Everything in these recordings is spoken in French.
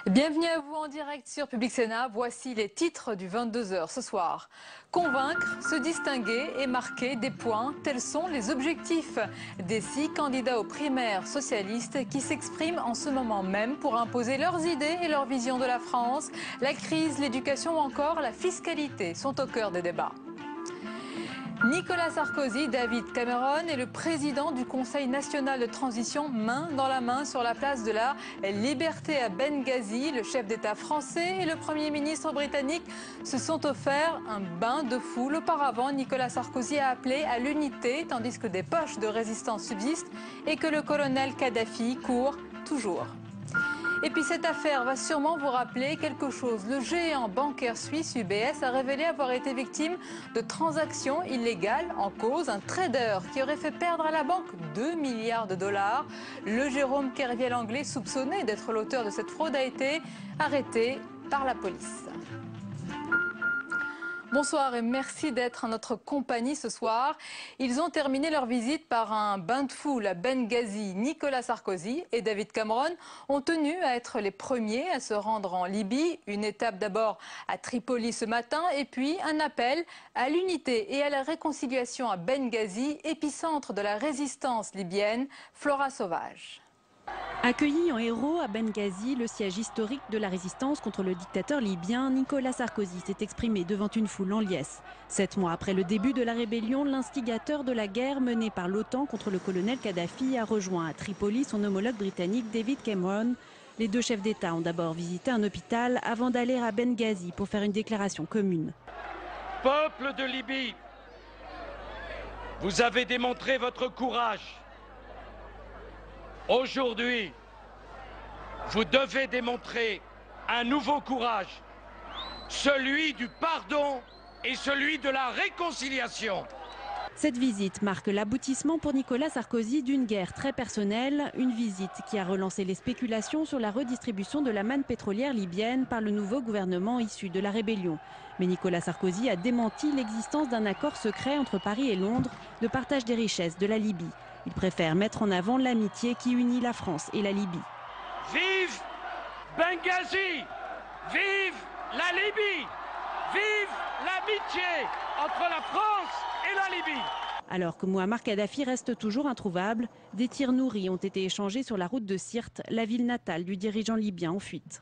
Bienvenue à vous en direct sur Public Sénat. Voici les titres du 22h ce soir. Convaincre, se distinguer et marquer des points, tels sont les objectifs des 6 candidats aux primaires socialistes qui s'expriment en ce moment même pour imposer leurs idées et leur vision de la France. La crise, l'éducation ou encore la fiscalité sont au cœur des débats. Nicolas Sarkozy, David Cameron et le président du Conseil national de transition main dans la main sur la place de la Liberté à Benghazi. Le chef d'État français et le Premier ministre britannique se sont offerts un bain de foule. Auparavant, Nicolas Sarkozy a appelé à l'unité tandis que des poches de résistance subsistent et que le colonel Kadhafi court toujours. Et puis cette affaire va sûrement vous rappeler quelque chose. Le géant bancaire suisse UBS a révélé avoir été victime de transactions illégales. En cause, un trader qui aurait fait perdre à la banque 2 milliards de dollars. Le Jérôme Kerviel anglais, soupçonné d'être l'auteur de cette fraude, a été arrêté par la police. Bonsoir et merci d'être en notre compagnie ce soir. Ils ont terminé leur visite par un bain de foule à Benghazi. Nicolas Sarkozy et David Cameron ont tenu à être les premiers à se rendre en Libye. Une étape d'abord à Tripoli ce matin et puis un appel à l'unité et à la réconciliation à Benghazi, épicentre de la résistance libyenne. Flora Sauvage. Accueilli en héros à Benghazi, le siège historique de la résistance contre le dictateur libyen, Nicolas Sarkozy s'est exprimé devant une foule en liesse. 7 mois après le début de la rébellion, l'instigateur de la guerre menée par l'OTAN contre le colonel Kadhafi a rejoint à Tripoli son homologue britannique David Cameron. Les deux chefs d'État ont d'abord visité un hôpital avant d'aller à Benghazi pour faire une déclaration commune. Peuple de Libye, vous avez démontré votre courage. Aujourd'hui, vous devez démontrer un nouveau courage, celui du pardon et celui de la réconciliation. Cette visite marque l'aboutissement pour Nicolas Sarkozy d'une guerre très personnelle, une visite qui a relancé les spéculations sur la redistribution de la manne pétrolière libyenne par le nouveau gouvernement issu de la rébellion. Mais Nicolas Sarkozy a démenti l'existence d'un accord secret entre Paris et Londres de partage des richesses de la Libye. Il préfère mettre en avant l'amitié qui unit la France et la Libye. Vive Benghazi! Vive la Libye! Vive l'amitié entre la France et la Libye! Alors que Mouammar Kadhafi reste toujours introuvable, des tirs nourris ont été échangés sur la route de Sirte, la ville natale du dirigeant libyen en fuite.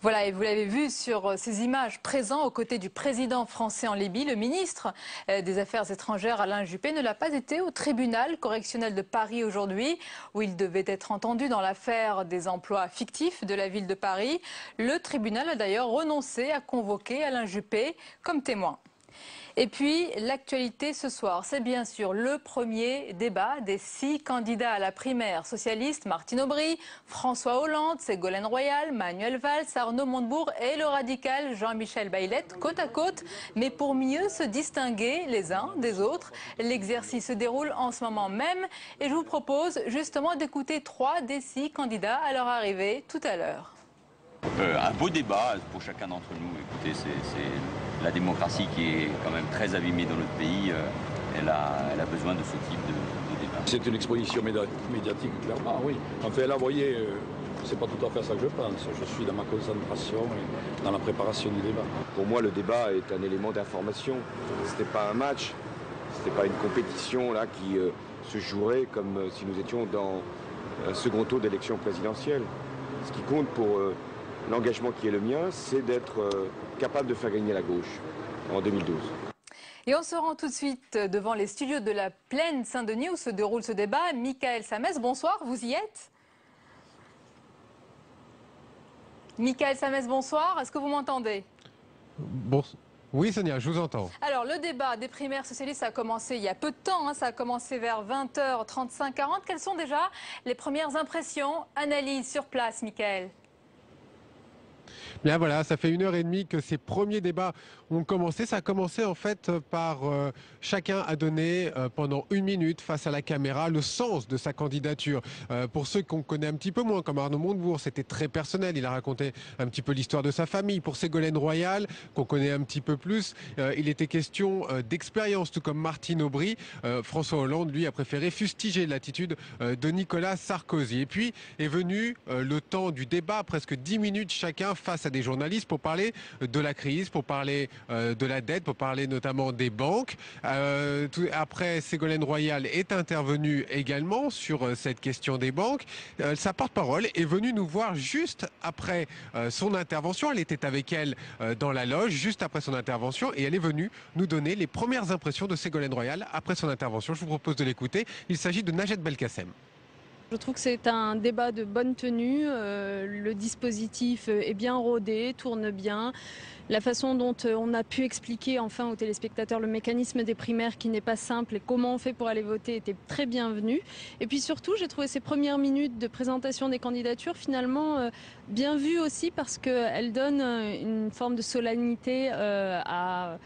Voilà, et vous l'avez vu sur ces images, présent aux côtés du président français en Libye, le ministre des Affaires étrangères Alain Juppé ne l'a pas été au tribunal correctionnel de Paris aujourd'hui, où il devait être entendu dans l'affaire des emplois fictifs de la ville de Paris. Le tribunal a d'ailleurs renoncé à convoquer Alain Juppé comme témoin. Et puis, l'actualité ce soir, c'est bien sûr le premier débat des 6 candidats à la primaire socialiste. Martine Aubry, François Hollande, Ségolène Royal, Manuel Valls, Arnaud Montebourg et le radical Jean-Michel Baillet, côte à côte. Mais pour mieux se distinguer les uns des autres, l'exercice se déroule en ce moment même. Et je vous propose justement d'écouter 3 des 6 candidats à leur arrivée tout à l'heure. Un beau débat pour chacun d'entre nous. Écoutez, c'est la démocratie qui est quand même très abîmée dans notre pays. Elle a besoin de ce type de débat. C'est une exposition médiatique, clairement, oui. Enfin, là, vous voyez, c'est pas tout à fait ça que je pense. Je suis dans ma concentration et dans la préparation du débat. Pour moi, le débat est un élément d'information. C'était pas un match, c'était pas une compétition là qui se jouerait comme si nous étions dans un second tour d'élection présidentielle. Ce qui compte pour l'engagement qui est le mien, c'est d'être capable de faire gagner la gauche en 2012. Et on se rend tout de suite devant les studios de la Plaine Saint-Denis où se déroule ce débat. Michael Samès, bonsoir, vous y êtes? Michael Samès, bonsoir, est-ce que vous m'entendez? Oui, Sonia, je vous entends. Alors, le débat des primaires socialistes a commencé il y a peu de temps, ça a commencé vers 20h35-40. Quelles sont déjà les premières impressions, analyses sur place, Michael? Bien voilà, ça fait 1h30 que ces premiers débats ont commencé. Ça a commencé en fait par chacun a donné pendant 1 minute face à la caméra le sens de sa candidature. Pour ceux qu'on connaît un petit peu moins, comme Arnaud Montebourg, c'était très personnel. Il a raconté un petit peu l'histoire de sa famille. Pour Ségolène Royal, qu'on connaît un petit peu plus, il était question d'expérience, tout comme Martine Aubry. François Hollande, lui, a préféré fustiger l'attitude de Nicolas Sarkozy. Et puis est venu le temps du débat, presque 10 minutes chacun face à des journalistes pour parler de la crise, pour parler de la dette, pour parler notamment des banques. Après, Ségolène Royal est intervenue également sur cette question des banques. Sa porte-parole est venue nous voir juste après son intervention. Elle était avec elle dans la loge juste après son intervention et elle est venue nous donner les premières impressions de Ségolène Royal après son intervention. Je vous propose de l'écouter. Il s'agit de Najat Belkacem. Je trouve que c'est un débat de bonne tenue. Le dispositif est bien rodé, tourne bien. La façon dont on a pu expliquer enfin aux téléspectateurs le mécanisme des primaires qui n'est pas simple et comment on fait pour aller voter était très bienvenue. Et puis surtout, j'ai trouvé ces premières minutes de présentation des candidatures finalement bien vues aussi parce qu'elles donnent une forme de solennité à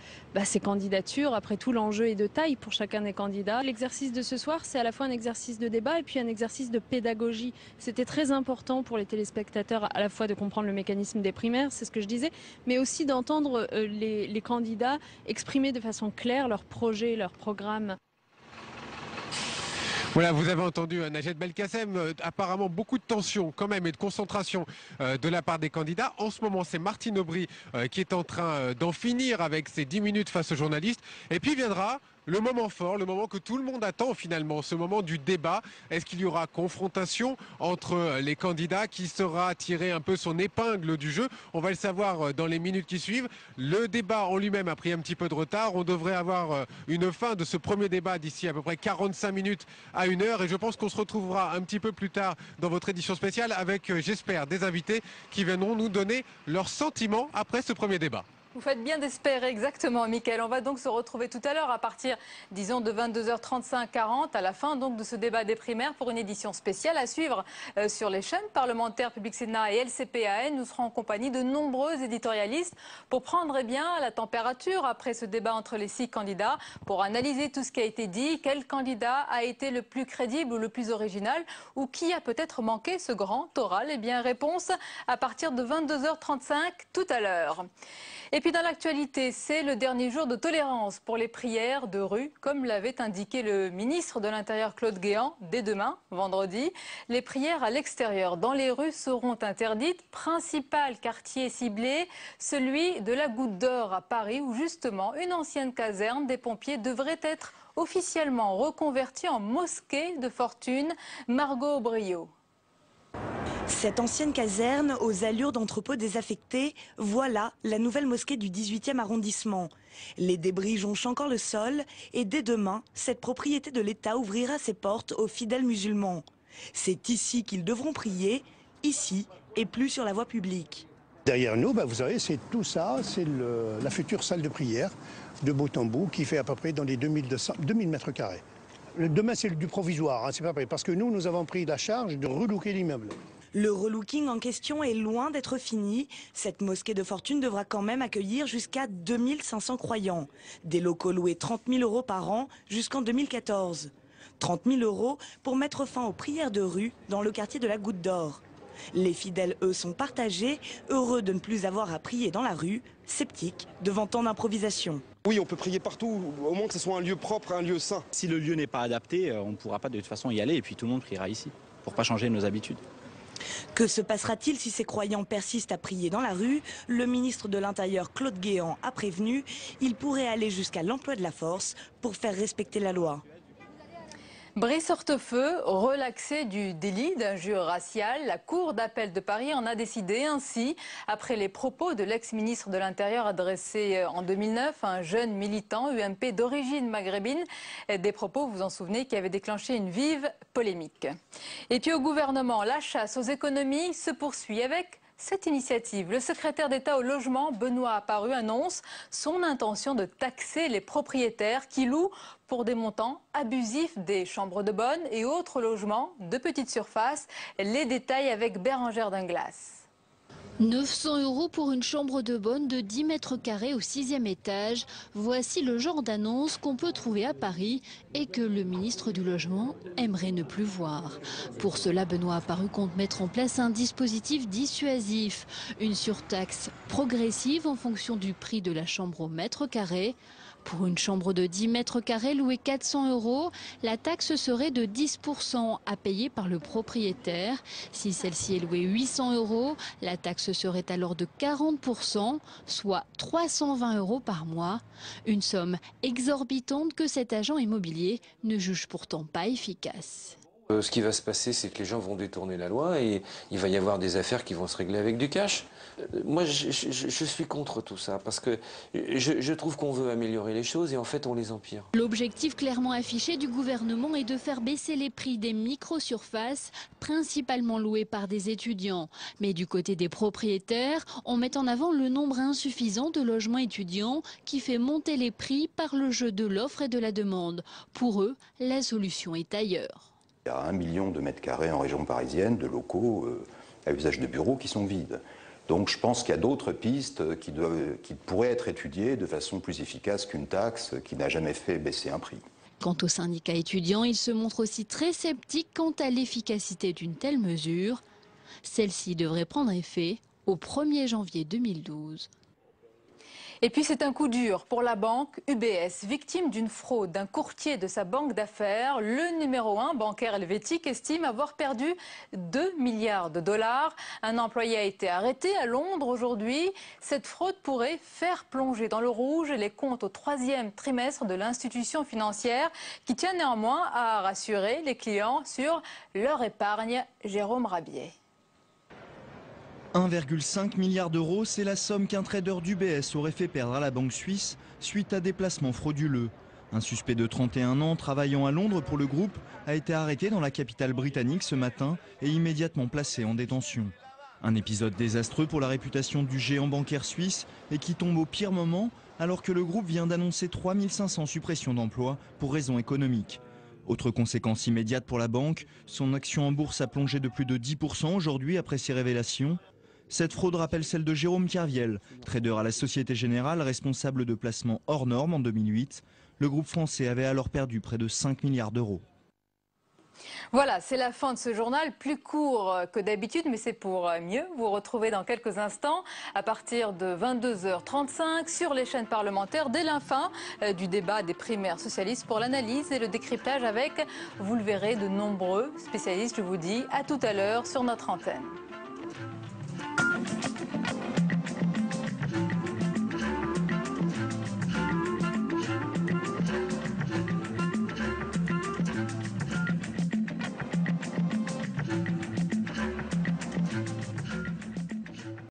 ces candidatures. Après tout, l'enjeu est de taille pour chacun des candidats. L'exercice de ce soir, c'est à la fois un exercice de débat et puis un exercice de pédagogie. C'était très important pour les téléspectateurs à la fois de comprendre le mécanisme des primaires, c'est ce que je disais, mais aussi d'entendre les candidats exprimer de façon claire leurs projets, leurs programmes. Voilà, vous avez entendu Najat Belkacem, apparemment beaucoup de tension quand même et de concentration de la part des candidats. En ce moment, c'est Martine Aubry qui est en train d'en finir avec ses 10 minutes face aux journalistes. Et puis viendra le moment fort, le moment que tout le monde attend finalement, ce moment du débat. Est-ce qu'il y aura confrontation entre les candidats? Qui sera tiré un peu son épingle du jeu? On va le savoir dans les minutes qui suivent. Le débat en lui-même a pris un petit peu de retard. On devrait avoir une fin de ce premier débat d'ici à peu près 45 minutes à 1 heure. Et je pense qu'on se retrouvera un petit peu plus tard dans votre édition spéciale avec, j'espère, des invités qui viendront nous donner leurs sentiments après ce premier débat. Vous faites bien d'espérer, exactement, Mickaël. On va donc se retrouver tout à l'heure à partir, disons, de 22h35-40, à la fin donc de ce débat des primaires pour une édition spéciale à suivre sur les chaînes parlementaires Public Sénat et LCPAN. Nous serons en compagnie de nombreux éditorialistes pour prendre la température après ce débat entre les 6 candidats, pour analyser tout ce qui a été dit, quel candidat a été le plus crédible ou le plus original, ou qui a peut-être manqué ce grand oral. Eh bien, réponse à partir de 22h35 tout à l'heure. Et puis dans l'actualité, c'est le dernier jour de tolérance pour les prières de rue, comme l'avait indiqué le ministre de l'Intérieur Claude Guéant. Dès demain, vendredi, les prières à l'extérieur dans les rues seront interdites. Principal quartier ciblé, celui de la Goutte d'Or à Paris, où justement une ancienne caserne des pompiers devrait être officiellement reconvertie en mosquée de fortune. Margot Brio. Cette ancienne caserne aux allures d'entrepôt désaffecté, voilà la nouvelle mosquée du 18e arrondissement. Les débris jonchent encore le sol et dès demain, cette propriété de l'État ouvrira ses portes aux fidèles musulmans. C'est ici qu'ils devront prier, ici et plus sur la voie publique. Derrière nous, vous savez, c'est tout ça, c'est la future salle de prière de bout en bout qui fait à peu près dans les 2000 mètres carrés. Demain, c'est du provisoire, c'est pas prêt, parce que nous avons pris la charge de relooker l'immeuble. Le relooking en question est loin d'être fini. Cette mosquée de fortune devra quand même accueillir jusqu'à 2500 croyants. Des locaux loués 30 000 € par an jusqu'en 2014. 30 000 € pour mettre fin aux prières de rue dans le quartier de la Goutte d'Or. Les fidèles, eux, sont partagés, heureux de ne plus avoir à prier dans la rue, sceptiques devant tant d'improvisation. Oui, on peut prier partout, au moins que ce soit un lieu propre, un lieu sain. Si le lieu n'est pas adapté, on ne pourra pas de toute façon y aller et puis tout le monde priera ici, pour ne pas changer nos habitudes. Que se passera-t-il si ces croyants persistent à prier dans la rue? Le ministre de l'Intérieur Claude Guéant a prévenu, il pourrait aller jusqu'à l'emploi de la force pour faire respecter la loi. Brice-Hortefeux, relaxé du délit d'injure raciale, la Cour d'appel de Paris en a décidé ainsi après les propos de l'ex-ministre de l'Intérieur adressés en 2009 à un jeune militant UMP d'origine maghrébine. Des propos, vous vous en souvenez, qui avaient déclenché une vive polémique. Et puis au gouvernement, la chasse aux économies se poursuit avec cette initiative. Le secrétaire d'État au logement, Benoît Apparu, annonce son intention de taxer les propriétaires qui louent pour des montants abusifs des chambres de bonne et autres logements de petite surface. Les détails avec Bérengère Dinglas. 900 € pour une chambre de bonne de 10 mètres carrés au 6e étage. Voici le genre d'annonce qu'on peut trouver à Paris et que le ministre du Logement aimerait ne plus voir. Pour cela, Benoît Apparu compte mettre en place un dispositif dissuasif. Une surtaxe progressive en fonction du prix de la chambre au mètre carré. Pour une chambre de 10 mètres carrés louée 400 €, la taxe serait de 10% à payer par le propriétaire. Si celle-ci est louée 800 €, la taxe serait alors de 40%, soit 320 € par mois. Une somme exorbitante que cet agent immobilier ne juge pourtant pas efficace. Ce qui va se passer, c'est que les gens vont détourner la loi et il va y avoir des affaires qui vont se régler avec du cash. Moi, je suis contre tout ça parce que je trouve qu'on veut améliorer les choses et en fait, on les empire. L'objectif clairement affiché du gouvernement est de faire baisser les prix des micro-surfaces, principalement louées par des étudiants. Mais du côté des propriétaires, on met en avant le nombre insuffisant de logements étudiants qui fait monter les prix par le jeu de l'offre et de la demande. Pour eux, la solution est ailleurs. Il y a 1 million de mètres carrés en région parisienne de locaux à usage de bureaux qui sont vides. Donc je pense qu'il y a d'autres pistes qui pourraient être étudiées de façon plus efficace qu'une taxe qui n'a jamais fait baisser un prix. Quant aux syndicats étudiants, ils se montrent aussi très sceptiques quant à l'efficacité d'une telle mesure. Celle-ci devrait prendre effet au 1er janvier 2012. Et puis c'est un coup dur pour la banque UBS, victime d'une fraude d'un courtier de sa banque d'affaires. Le numéro 1 bancaire helvétique estime avoir perdu 2 milliards de dollars. Un employé a été arrêté à Londres aujourd'hui. Cette fraude pourrait faire plonger dans le rouge les comptes au 3e trimestre de l'institution financière qui tient néanmoins à rassurer les clients sur leur épargne. Jérôme Rabier. 1,5 milliard d'euros, c'est la somme qu'un trader d'UBS aurait fait perdre à la banque suisse suite à des placements frauduleux. Un suspect de 31 ans travaillant à Londres pour le groupe a été arrêté dans la capitale britannique ce matin et immédiatement placé en détention. Un épisode désastreux pour la réputation du géant bancaire suisse et qui tombe au pire moment alors que le groupe vient d'annoncer 3500 suppressions d'emplois pour raisons économiques. Autre conséquence immédiate pour la banque, son action en bourse a plongé de plus de 10% aujourd'hui après ces révélations. Cette fraude rappelle celle de Jérôme Kerviel, trader à la Société Générale, responsable de placements hors normes en 2008. Le groupe français avait alors perdu près de 5 milliards d'euros. Voilà, c'est la fin de ce journal, plus court que d'habitude, mais c'est pour mieux. Vous retrouvez dans quelques instants, à partir de 22h35, sur les chaînes parlementaires, dès la fin du débat des primaires socialistes pour l'analyse et le décryptage avec, vous le verrez, de nombreux spécialistes. Je vous dis à tout à l'heure sur notre antenne.